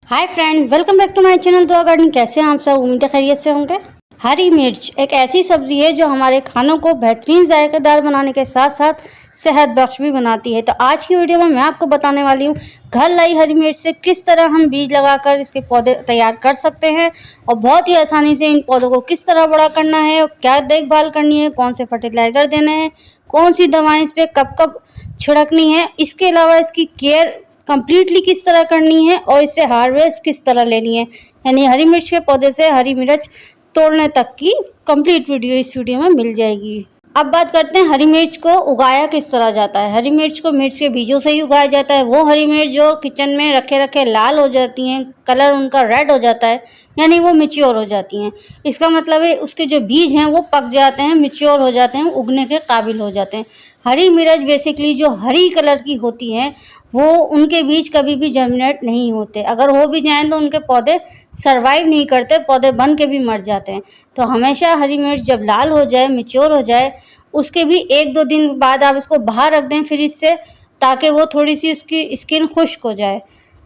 Hi friends, welcome back to my channel Dua garden. कैसे हैं आप सब? उम्मीद है खैरियत से होंगे। हरी मिर्च एक ऐसी सब्जी है जो हमारे खानों को बेहतरीन जायकेदार बनाने के साथ साथ सेहत बख्श भी बनाती है। तो आज की वीडियो में मैं आपको बताने वाली हूँ घर लाई हरी मिर्च से किस तरह हम बीज लगाकर इसके पौधे तैयार कर सकते हैं और बहुत ही आसानी से इन पौधों को किस तरह बड़ा करना है, क्या देखभाल करनी है, कौन से फर्टिलाइज़र देने हैं, कौन सी दवाएँ इस पर कब कब छिड़कनी है, इसके अलावा इसकी केयर कंप्लीटली किस तरह करनी है और इससे हार्वेस्ट किस तरह लेनी है, यानी हरी मिर्च के पौधे से हरी मिर्च तोड़ने तक की कंप्लीट वीडियो इस वीडियो में मिल जाएगी। अब बात करते हैं हरी मिर्च को उगाया किस तरह जाता है। हरी मिर्च को मिर्च के बीजों से ही उगाया जाता है। वो हरी मिर्च जो किचन में रखे रखे लाल हो जाती हैं, कलर उनका रेड हो जाता है, यानी वो मैच्योर हो जाती हैं। इसका मतलब है उसके जो बीज हैं वो पक जाते हैं, मैच्योर हो जाते हैं, उगने के काबिल हो जाते हैं। हरी मिर्च बेसिकली जो हरी कलर की होती हैं वो उनके बीज कभी भी जर्मिनेट नहीं होते। अगर हो भी जाएं तो उनके पौधे सरवाइव नहीं करते, पौधे बन के भी मर जाते हैं। तो हमेशा हरी मिर्च जब लाल हो जाए, मैच्योर हो जाए, उसके भी 1-2 दिन बाद आप इसको बाहर रख दें फ्रिज से, ताकि वो थोड़ी सी उसकी स्किन खुश्क हो जाए।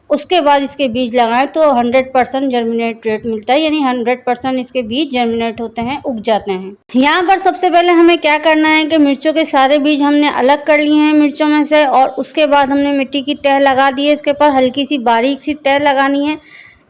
उसके बाद इसके बीज लगाएं तो 100% जर्मिनेट रेट मिलता है, यानी 100% इसके बीज जर्मिनेट होते हैं, उग जाते हैं। यहाँ पर सबसे पहले हमें क्या करना है कि मिर्चों के सारे बीज हमने अलग कर लिए हैं मिर्चों में से, और उसके बाद हमने मिट्टी की तह लगा दी है। इसके ऊपर हल्की सी बारीक सी तह लगानी है।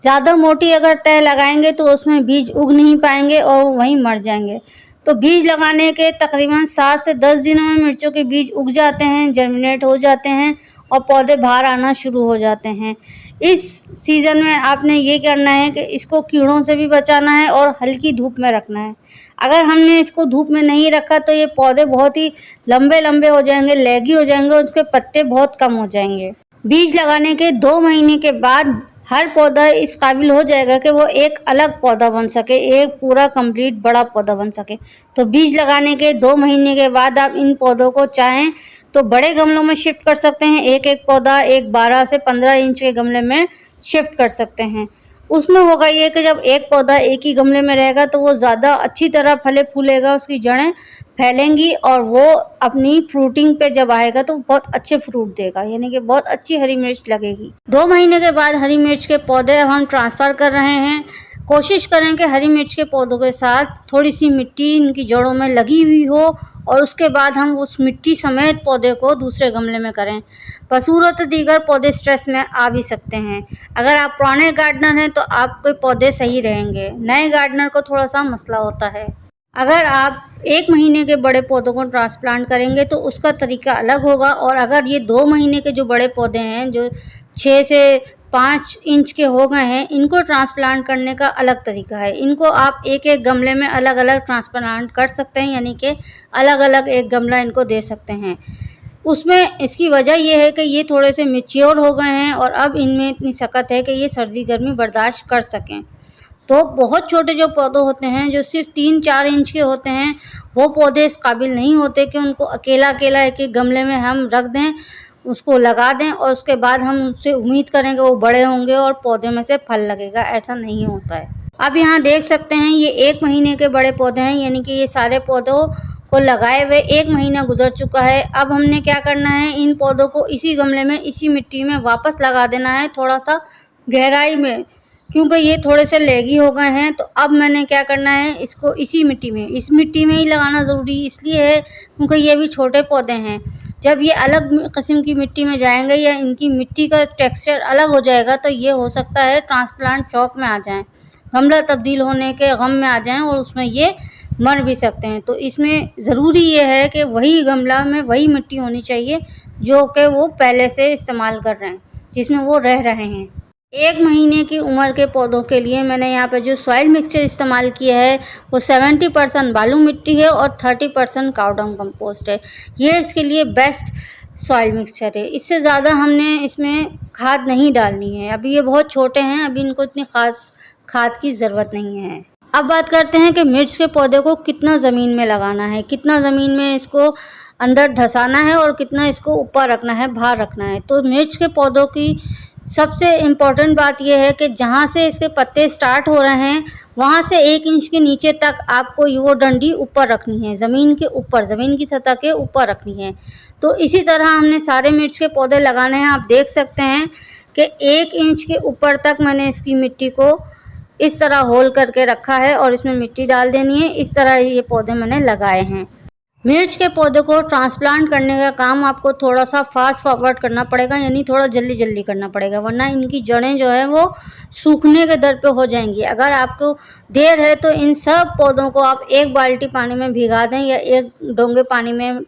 ज़्यादा मोटी अगर तह लगाएंगे तो उसमें बीज उग नहीं पाएंगे और वहीं मर जाएंगे। तो बीज लगाने के तकरीबन 7 से 10 दिनों में मिर्चों के बीज उग जाते हैं, जर्मिनेट हो जाते हैं और पौधे बाहर आना शुरू हो जाते हैं। इस सीज़न में आपने ये करना है कि इसको कीड़ों से भी बचाना है और हल्की धूप में रखना है। अगर हमने इसको धूप में नहीं रखा तो ये पौधे बहुत ही लंबे लंबे हो जाएंगे, लेगी हो जाएंगे और उसके पत्ते बहुत कम हो जाएंगे। बीज लगाने के 2 महीने के बाद हर पौधा इस काबिल हो जाएगा कि वो एक अलग पौधा बन सके, एक पूरा कंप्लीट बड़ा पौधा बन सके। तो बीज लगाने के 2 महीने के बाद आप इन पौधों को चाहें तो बड़े गमलों में शिफ्ट कर सकते हैं। एक एक पौधा एक 12 से 15 इंच के गमले में शिफ्ट कर सकते हैं। उसमें होगा ये कि जब एक पौधा एक ही गमले में रहेगा तो वो ज़्यादा अच्छी तरह फले फूलेगा, उसकी जड़ें फैलेंगी और वो अपनी फ्रूटिंग पे जब आएगा तो बहुत अच्छे फ्रूट देगा, यानी कि बहुत अच्छी हरी मिर्च लगेगी। 2 महीने के बाद हरी मिर्च के पौधे अब हम ट्रांसफ़र कर रहे हैं। कोशिश करें कि हरी मिर्च के पौधों के साथ थोड़ी सी मिट्टी इनकी जड़ों में लगी हुई हो और उसके बाद हम उस मिट्टी समेत पौधे को दूसरे गमले में करें। बसूरत दीगर पौधे स्ट्रेस में आ भी सकते हैं। अगर आप पुराने गार्डनर हैं तो आपके पौधे सही रहेंगे, नए गार्डनर को थोड़ा सा मसला होता है। अगर आप 1 महीने के बड़े पौधों को ट्रांसप्लांट करेंगे तो उसका तरीका अलग होगा, और अगर ये 2 महीने के जो बड़े पौधे हैं जो 6 से 5 इंच के हो गए हैं, इनको ट्रांसप्लांट करने का अलग तरीका है। इनको आप एक एक गमले में अलग अलग ट्रांसप्लांट कर सकते हैं, यानी कि अलग अलग एक गमला इनको दे सकते हैं। उसमें इसकी वजह यह है कि ये थोड़े से मैच्योर हो गए हैं और अब इनमें इतनी सख्त है कि ये सर्दी गर्मी बर्दाश्त कर सकें। तो बहुत छोटे जो पौधे होते हैं जो सिर्फ 3-4 इंच के होते हैं, वो पौधे इस काबिल नहीं होते कि उनको अकेला अकेला एक एक गमले में हम रख दें, उसको लगा दें और उसके बाद हम उससे उम्मीद करें कि वो बड़े होंगे और पौधे में से फल लगेगा। ऐसा नहीं होता है। अब यहाँ देख सकते हैं ये 1 महीने के बड़े पौधे हैं, यानी कि ये सारे पौधों को लगाए हुए 1 महीना गुजर चुका है। अब हमने क्या करना है, इन पौधों को इसी गमले में इसी मिट्टी में वापस लगा देना है, थोड़ा सा गहराई में, क्योंकि ये थोड़े से लेगी हो गए हैं। तो अब मैंने क्या करना है, इसको इसी मिट्टी में, इस मिट्टी में ही लगाना ज़रूरी इसलिए है क्योंकि ये भी छोटे पौधे हैं। जब ये अलग किस्म की मिट्टी में जाएंगे या इनकी मिट्टी का टेक्सचर अलग हो जाएगा तो ये हो सकता है ट्रांसप्लांट शॉक में आ जाएं, गमला तब्दील होने के गम में आ जाएं और उसमें ये मर भी सकते हैं। तो इसमें ज़रूरी ये है कि वही गमला में वही मिट्टी होनी चाहिए जो कि वो पहले से इस्तेमाल कर रहे हैं, जिसमें वो रह रहे हैं। 1 महीने की उम्र के पौधों के लिए मैंने यहाँ पे जो सॉइल मिक्सचर इस्तेमाल किया है वो 70% बालू मिट्टी है और 30% काउडंग कंपोस्ट है। ये इसके लिए बेस्ट सॉइल मिक्सचर है। इससे ज़्यादा हमने इसमें खाद नहीं डालनी है। अभी ये बहुत छोटे हैं, अभी इनको इतनी ख़ास खाद की ज़रूरत नहीं है। अब बात करते हैं कि मिर्च के पौधे को कितना ज़मीन में लगाना है, कितना ज़मीन में इसको अंदर धंसाना है और कितना इसको ऊपर रखना है, बाहर रखना है। तो मिर्च के पौधों की सबसे इम्पॉर्टेंट बात यह है कि जहाँ से इसके पत्ते स्टार्ट हो रहे हैं वहाँ से 1 इंच के नीचे तक आपको वो डंडी ऊपर रखनी है, ज़मीन के ऊपर, ज़मीन की सतह के ऊपर रखनी है। तो इसी तरह हमने सारे मिर्च के पौधे लगाने हैं। आप देख सकते हैं कि 1 इंच के ऊपर तक मैंने इसकी मिट्टी को इस तरह होल करके रखा है और इसमें मिट्टी डाल देनी है। इस तरह ये पौधे मैंने लगाए हैं। मिर्च के पौधे को ट्रांसप्लांट करने का काम आपको थोड़ा सा फास्ट फॉरवर्ड करना पड़ेगा, यानी थोड़ा जल्दी जल्दी करना पड़ेगा, वरना इनकी जड़ें जो है वो सूखने के दर पे हो जाएंगी। अगर आपको देर है तो इन सब पौधों को आप 1 बाल्टी पानी में भिगा दें या 1 डोंगे पानी में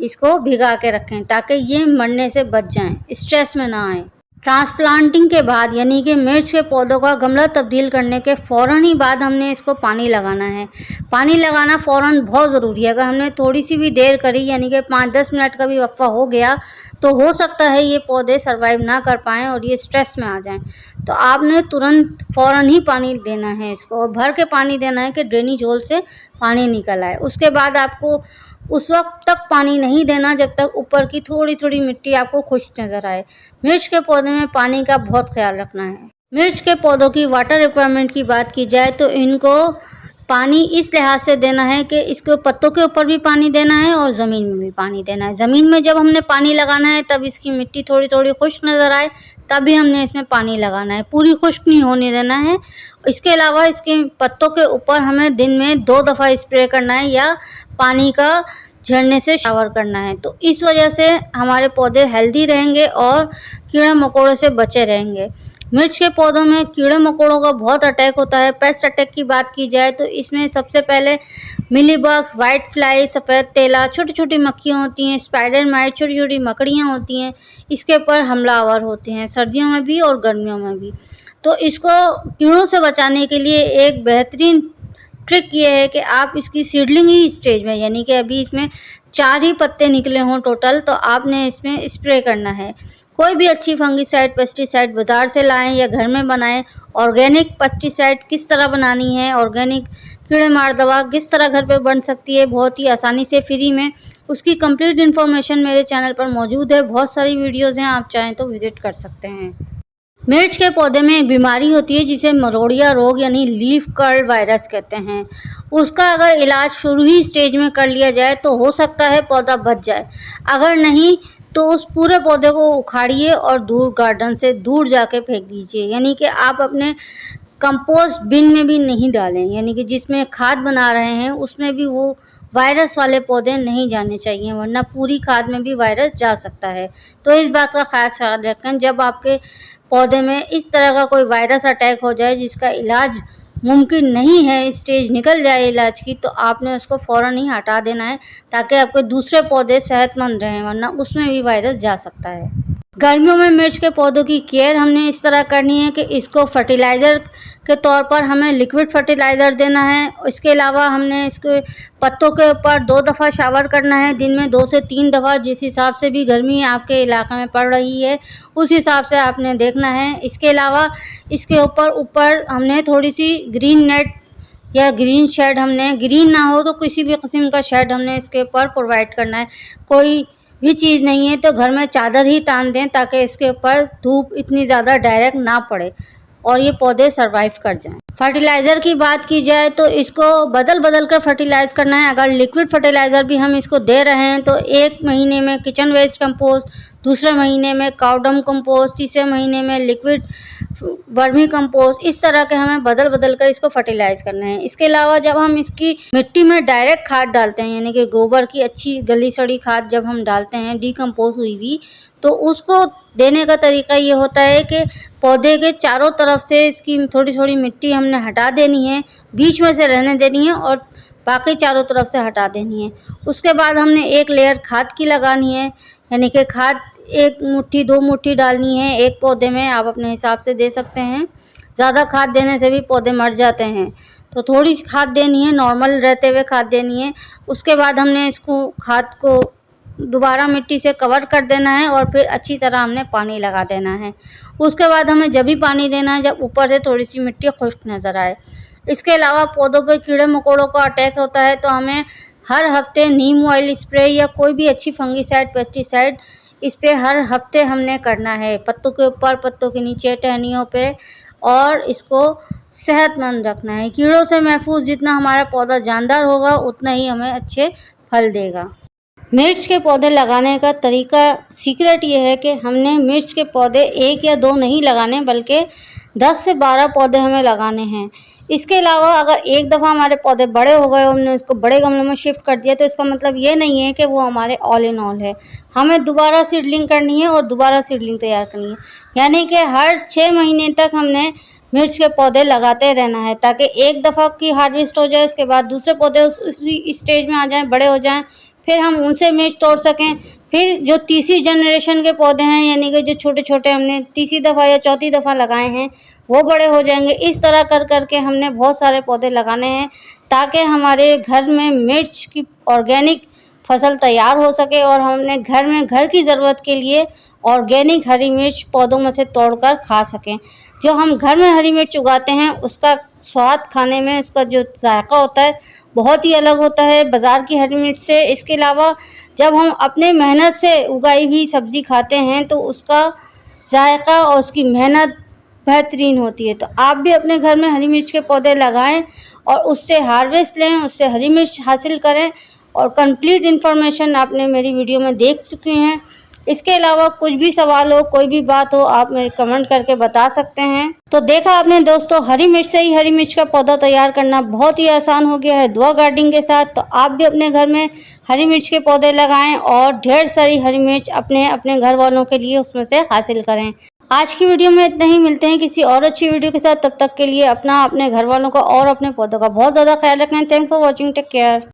इसको भिगा के रखें, ताकि ये मरने से बच जाएं, स्ट्रेस में ना आए। ट्रांसप्लांटिंग के बाद यानी कि मिर्च के पौधों का गमला तब्दील करने के फ़ौरन ही बाद हमने इसको पानी लगाना है। पानी लगाना फ़ौरन बहुत ज़रूरी है। अगर हमने थोड़ी सी भी देर करी यानी कि 5-10 मिनट का भी वक्फा हो गया तो हो सकता है ये पौधे सर्वाइव ना कर पाएँ और ये स्ट्रेस में आ जाएं। तो आपने तुरंत फ़ौरन ही पानी देना है इसको, और भर के पानी देना है कि ड्रेनेज होल से पानी निकल आए। उसके बाद आपको उस वक्त तक पानी नहीं देना जब तक ऊपर की थोड़ी थोड़ी मिट्टी आपको खुश्क नज़र आए। मिर्च के पौधे में पानी का बहुत ख्याल रखना है। मिर्च के पौधों की वाटर रिक्वायरमेंट की बात की जाए तो इनको पानी इस लिहाज से देना है कि इसको पत्तों के ऊपर भी पानी देना है और ज़मीन में भी पानी देना है। ज़मीन में जब हमने पानी लगाना है तब इसकी मिट्टी थोड़ी थोड़ी खुश्क नज़र आए तभी हमने इसमें पानी लगाना है, पूरी खुश्क नहीं होने देना है। इसके अलावा इसके पत्तों के ऊपर हमें दिन में 2 दफ़ा स्प्रे करना है या पानी का झरने से शावर करना है। तो इस वजह से हमारे पौधे हेल्दी रहेंगे और कीड़े मकोड़ों से बचे रहेंगे। मिर्च के पौधों में कीड़े मकोड़ों का बहुत अटैक होता है। पेस्ट अटैक की बात की जाए तो इसमें सबसे पहले मिलीबग्स, वाइट फ्लाई, सफ़ेद तेला, छोटी छोटी मक्खियाँ होती हैं, स्पाइडर माइट, छोटी छोटी मकड़ियाँ होती हैं, इसके ऊपर हमलावर होते हैं सर्दियों में भी और गर्मियों में भी। तो इसको कीड़ों से बचाने के लिए एक बेहतरीन ट्रिक ये है कि आप इसकी सीडलिंग ही स्टेज में यानी कि अभी इसमें 4 ही पत्ते निकले हों टोटल, तो आपने इसमें स्प्रे करना है। कोई भी अच्छी फंगिसाइड, पेस्टिसाइड बाज़ार से लाएं या घर में बनाएं। ऑर्गेनिक पेस्टिसाइड किस तरह बनानी है, ऑर्गेनिक कीड़े मार दवा किस तरह घर पे बन सकती है बहुत ही आसानी से फ्री में, उसकी कंप्लीट इन्फॉर्मेशन मेरे चैनल पर मौजूद है। बहुत सारी वीडियोज़ हैं, आप चाहें तो विज़िट कर सकते हैं। मिर्च के पौधे में एक बीमारी होती है जिसे मरोड़िया रोग यानी लीफ कर्ल वायरस कहते हैं। उसका अगर इलाज शुरू ही स्टेज में कर लिया जाए तो हो सकता है पौधा बच जाए, अगर नहीं तो उस पूरे पौधे को उखाड़िए और दूर गार्डन से दूर जाके फेंक दीजिए। यानी कि आप अपने कंपोस्ट बिन में भी नहीं डालें, यानी कि जिसमें खाद बना रहे हैं उसमें भी वो वायरस वाले पौधे नहीं जाने चाहिए, वरना पूरी खाद में भी वायरस जा सकता है। तो इस बात का खास ख्याल रखें। जब आपके पौधे में इस तरह का कोई वायरस अटैक हो जाए जिसका इलाज मुमकिन नहीं है, स्टेज निकल जाए इलाज की, तो आपने उसको फ़ौरन ही हटा देना है ताकि आपके दूसरे पौधे सेहतमंद रहें, वरना उसमें भी वायरस जा सकता है। गर्मियों में मिर्च के पौधों की केयर हमने इस तरह करनी है कि इसको फर्टिलाइज़र के तौर पर हमें लिक्विड फर्टिलाइज़र देना है। इसके अलावा हमने इसके पत्तों के ऊपर 2 दफ़ा शावर करना है, दिन में 2 से 3 दफ़ा, जिस हिसाब से भी गर्मी आपके इलाके में पड़ रही है उस हिसाब से आपने देखना है। इसके अलावा इसके ऊपर हमने थोड़ी सी ग्रीन नेट या ग्रीन शेड, हमने ग्रीन ना हो तो किसी भी किस्म का शेड हमने इसके ऊपर प्रोवाइड करना है। कोई भी चीज़ नहीं है तो घर में चादर ही तान दें ताकि इसके ऊपर धूप इतनी ज़्यादा डायरेक्ट ना पड़े और ये पौधे सरवाइव कर जाएं। फर्टिलाइज़र की बात की जाए तो इसको बदल बदल कर फर्टिलाइज़ करना है। अगर लिक्विड फर्टिलाइज़र भी हम इसको दे रहे हैं तो 1 महीने में किचन वेस्ट कंपोस्ट, दूसरे महीने में काउडम कंपोस्ट, तीसरे महीने में लिक्विड वर्मी कंपोस्ट, इस तरह के हमें बदल बदल कर इसको फर्टिलाइज़ करना है। इसके अलावा जब हम इसकी मिट्टी में डायरेक्ट खाद डालते हैं यानी कि गोबर की अच्छी गली सड़ी खाद जब हम डालते हैं डीकम्पोज हुई हुई, तो उसको देने का तरीका ये होता है कि पौधे के चारों तरफ से इसकी थोड़ी थोड़ी मिट्टी हमने हटा देनी है, बीच में से रहने देनी है और बाकी चारों तरफ से हटा देनी है। उसके बाद हमने 1 लेयर खाद की लगानी है, यानी कि खाद 1 मुट्ठी 2 मुट्ठी डालनी है एक पौधे में, आप अपने हिसाब से दे सकते हैं। ज़्यादा खाद देने से भी पौधे मर जाते हैं, तो थोड़ी सी खाद देनी है, नॉर्मल रहते हुए खाद देनी है। उसके बाद हमने इसको खाद को दोबारा मिट्टी से कवर कर देना है और फिर अच्छी तरह हमने पानी लगा देना है। उसके बाद हमें जब भी पानी देना है जब ऊपर से थोड़ी सी मिट्टी खुश्क नज़र आए। इसके अलावा पौधों पर कीड़े मकोड़ों का अटैक होता है तो हमें हर हफ्ते नीम ऑयल स्प्रे या कोई भी अच्छी फंगिसाइड, पेस्टिसाइड स्प्रे हर हफ्ते हमने करना है, पत्तों के ऊपर, पत्तों के नीचे, टहनियों पे, और इसको सेहतमंद रखना है। कीड़ों से महफूज जितना हमारा पौधा जानदार होगा उतना ही हमें अच्छे फल देगा। मिर्च के पौधे लगाने का तरीका सीक्रेट ये है कि हमने मिर्च के पौधे 1 या 2 नहीं लगाने, बल्कि 10 से 12 पौधे हमें लगाने हैं। इसके अलावा अगर एक दफ़ा हमारे पौधे बड़े हो गए, हमने उसको बड़े गमलों में शिफ्ट कर दिया, तो इसका मतलब ये नहीं है कि वो हमारे ऑल इन ऑल है। हमें दोबारा सीडलिंग करनी है और दोबारा सीडलिंग तैयार करनी है, यानी कि हर 6 महीने तक हमने मिर्च के पौधे लगाते रहना है, ताकि एक दफ़ा की हार्वेस्ट हो जाए, उसके बाद दूसरे पौधे उसी स्टेज में आ जाएं, बड़े हो जाएं, फिर हम उनसे मिर्च तोड़ सकें। फिर जो तीसरी जनरेशन के पौधे हैं, यानी कि जो छोटे छोटे हमने तीसरी दफ़ा या चौथी दफ़ा लगाए हैं, वो बड़े हो जाएंगे। इस तरह कर कर के हमने बहुत सारे पौधे लगाने हैं, ताकि हमारे घर में मिर्च की ऑर्गेनिक फसल तैयार हो सके और हमने घर में घर की ज़रूरत के लिए ऑर्गेनिक हरी मिर्च पौधों में से तोड़कर खा सकें। जो हम घर में हरी मिर्च उगाते हैं, उसका स्वाद खाने में, उसका जो जायका होता है, बहुत ही अलग होता है बाज़ार की हरी मिर्च से। इसके अलावा जब हम अपने मेहनत से उगाई हुई सब्ज़ी खाते हैं, तो उसका जायका और उसकी मेहनत बेहतरीन होती है। तो आप भी अपने घर में हरी मिर्च के पौधे लगाएं और उससे हार्वेस्ट लें, उससे हरी मिर्च हासिल करें। और कंप्लीट इन्फॉर्मेशन आपने मेरी वीडियो में देख चुके हैं। इसके अलावा कुछ भी सवाल हो, कोई भी बात हो, आप मेरे कमेंट करके बता सकते हैं। तो देखा आपने दोस्तों, हरी मिर्च से ही हरी मिर्च का पौधा तैयार करना बहुत ही आसान हो गया है दुआ गार्डनिंग के साथ। तो आप भी अपने घर में हरी मिर्च के पौधे लगाएं और ढेर सारी हरी मिर्च अपने अपने घर वालों के लिए उसमें से हासिल करें। आज की वीडियो में इतना ही। मिलते हैं किसी और अच्छी वीडियो के साथ। तब तक के लिए अपना, अपने घर वालों का और अपने पौधों का बहुत ज़्यादा ख्याल रखें। Thanks for watching, take care.